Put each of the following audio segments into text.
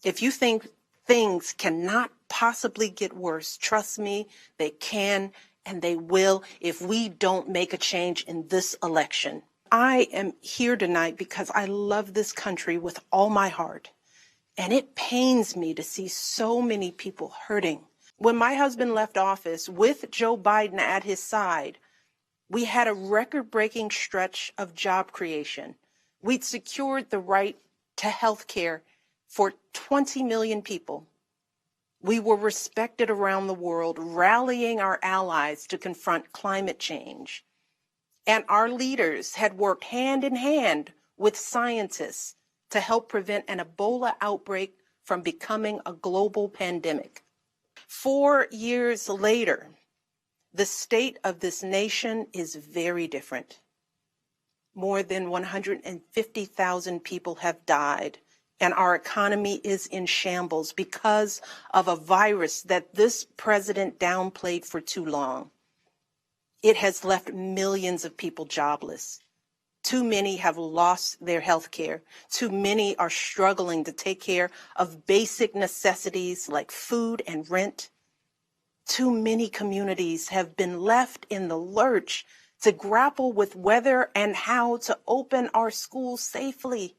If you think things cannot possibly get worse, trust me, they can and they will if we don't make a change in this election. I am here tonight because I love this country with all my heart, and it pains me to see so many people hurting. When my husband left office with Joe Biden at his side, we had a record-breaking stretch of job creation. We'd secured the right to health care for 20 million people. We were respected around the world, rallying our allies to confront climate change. And our leaders had worked hand in hand with scientists to help prevent an Ebola outbreak from becoming a global pandemic. 4 years later, the state of this nation is very different. More than 150,000 people have died, and our economy is in shambles because of a virus that this president downplayed for too long. It has left millions of people jobless. Too many have lost their health care. Too many are struggling to take care of basic necessities like food and rent. Too many communities have been left in the lurch to grapple with whether and how to open our schools safely.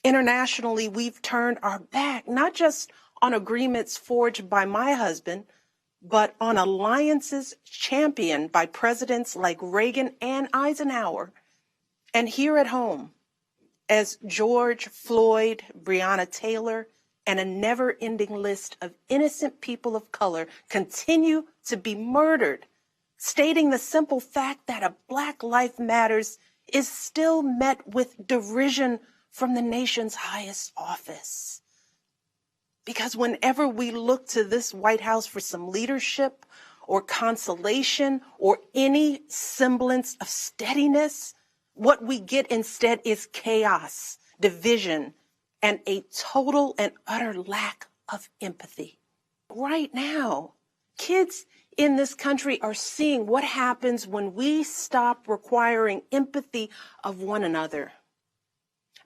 Internationally, we've turned our back, not just on agreements forged by my husband, but on alliances championed by presidents like Reagan and Eisenhower. And here at home, as George Floyd, Breonna Taylor, and a never-ending list of innocent people of color continue to be murdered, stating the simple fact that a Black Life Matters is still met with derision from the nation's highest office. Because whenever we look to this White House for some leadership or consolation or any semblance of steadiness, what we get instead is chaos, division, and a total and utter lack of empathy. Right now, kids in this country are seeing what happens when we stop requiring empathy of one another.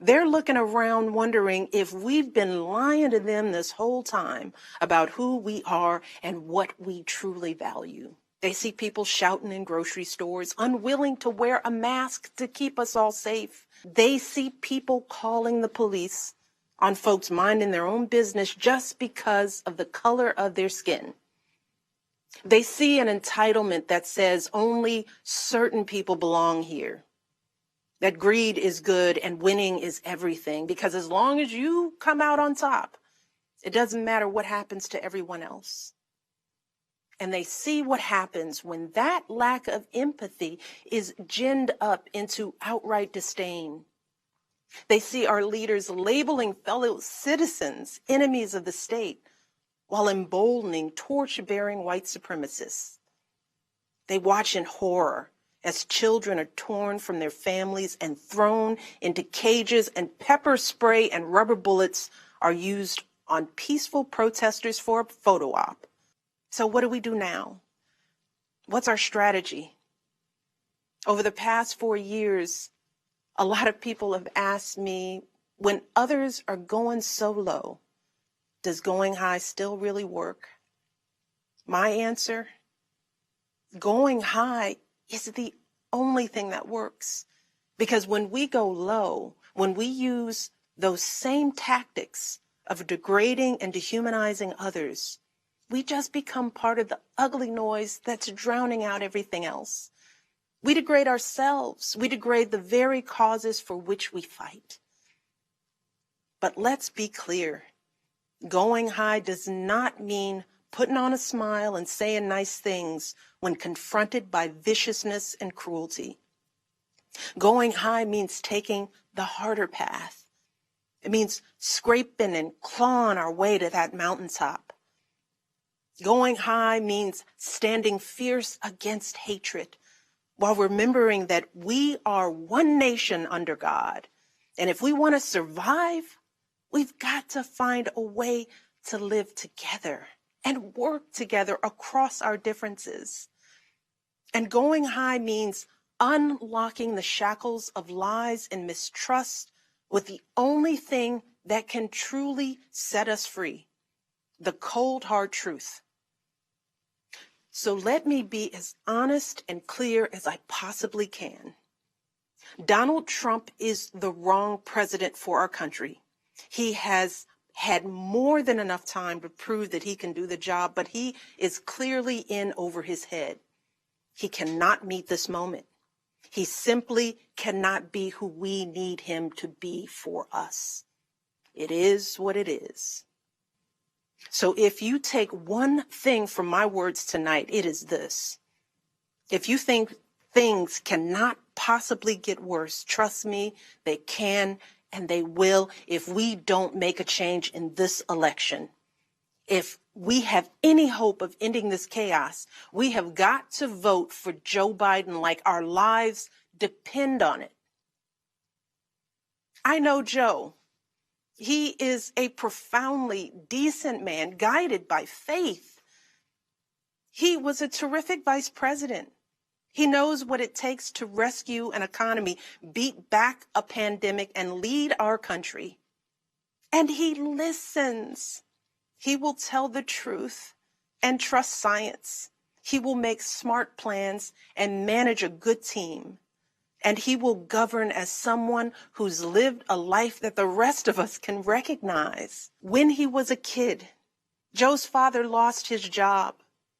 They're looking around wondering if we've been lying to them this whole time about who we are and what we truly value. They see people shouting in grocery stores, unwilling to wear a mask to keep us all safe. They see people calling the police on folks minding their own business just because of the color of their skin. They see an entitlement that says only certain people belong here. That greed is good and winning is everything, because as long as you come out on top, it doesn't matter what happens to everyone else. And they see what happens when that lack of empathy is ginned up into outright disdain. They see our leaders labeling fellow citizens enemies of the state while emboldening torch-bearing white supremacists. They watch in horror as children are torn from their families and thrown into cages, and pepper spray and rubber bullets are used on peaceful protesters for a photo op. So what do we do now? What's our strategy? Over the past 4 years, a lot of people have asked me, when others are going so low, does going high still really work? My answer, going high is the only thing that works. Because when we go low, when we use those same tactics of degrading and dehumanizing others, we just become part of the ugly noise that's drowning out everything else. We degrade ourselves. We degrade the very causes for which we fight. But let's be clear. Going high does not mean putting on a smile and saying nice things when confronted by viciousness and cruelty. Going high means taking the harder path. It means scraping and clawing our way to that mountaintop. Going high means standing fierce against hatred while remembering that we are one nation under God. And if we want to survive, we've got to find a way to live together and work together across our differences. And going high means unlocking the shackles of lies and mistrust with the only thing that can truly set us free. The cold, hard truth. So let me be as honest and clear as I possibly can. Donald Trump is the wrong president for our country. He has had more than enough time to prove that he can do the job, but he is clearly in over his head. He cannot meet this moment. He simply cannot be who we need him to be for us. It is what it is. So if you take one thing from my words tonight, it is this. If you think things cannot possibly get worse, trust me, they can and they will if we don't make a change in this election. If we have any hope of ending this chaos, we have got to vote for Joe Biden like our lives depend on it. I know Joe. He is a profoundly decent man, guided by faith. He was a terrific vice president. He knows what it takes to rescue an economy, beat back a pandemic, and lead our country. And he listens. He will tell the truth and trust science. He will make smart plans and manage a good team. And he will govern as someone who's lived a life that the rest of us can recognize. When he was a kid, Joe's father lost his job.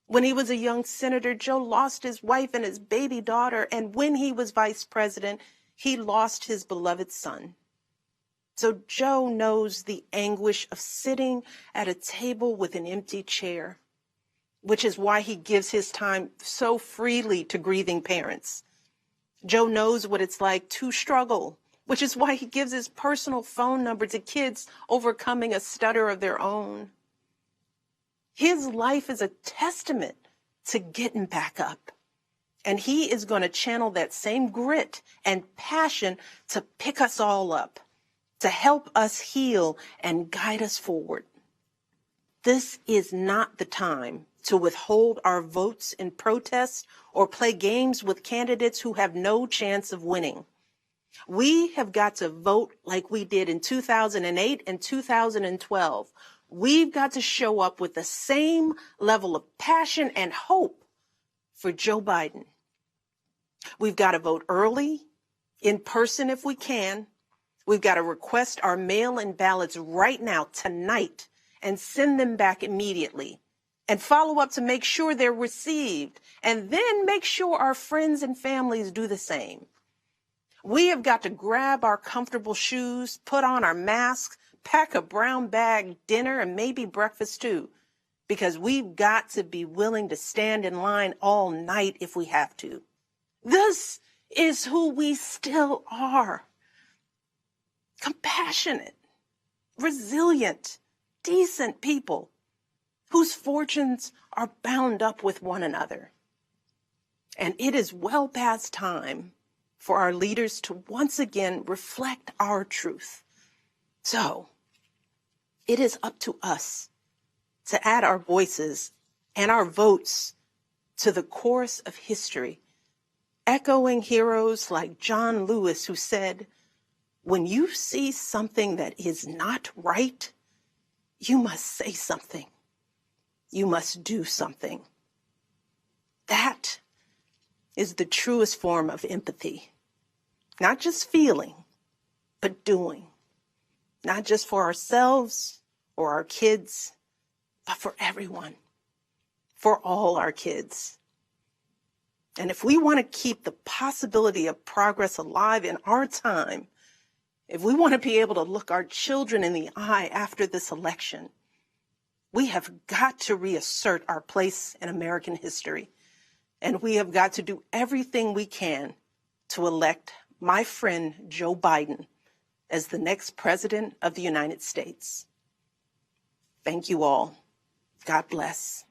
When he was a young senator, Joe lost his wife and his baby daughter. And when he was vice president, he lost his beloved son. So Joe knows the anguish of sitting at a table with an empty chair, which is why he gives his time so freely to grieving parents. Joe knows what it's like to struggle, which is why he gives his personal phone number to kids overcoming a stutter of their own. His life is a testament to getting back up. And he is going to channel that same grit and passion to pick us all up, to help us heal and guide us forward. This is not the time to withhold our votes in protest or play games with candidates who have no chance of winning. We have got to vote like we did in 2008 and 2012. We've got to show up with the same level of passion and hope for Joe Biden. We've got to vote early, in person if we can. We've got to request our mail-in ballots right now, tonight, and send them back immediately. And follow up to make sure they're received, and then make sure our friends and families do the same. We have got to grab our comfortable shoes, put on our masks, pack a brown bag dinner, and maybe breakfast too, because we've got to be willing to stand in line all night if we have to. This is who we still are. Compassionate, resilient, decent people whose fortunes are bound up with one another. And it is well past time for our leaders to once again reflect our truth. So it is up to us to add our voices and our votes to the chorus of history, echoing heroes like John Lewis, who said, "When you see something that is not right, you must say something. You must do something." That is the truest form of empathy. Not just feeling, but doing. Not just for ourselves or our kids, but for everyone. For all our kids. And if we want to keep the possibility of progress alive in our time, if we want to be able to look our children in the eye after this election, we have got to reassert our place in American history. And we have got to do everything we can to elect my friend Joe Biden as the next president of the United States. Thank you all. God bless.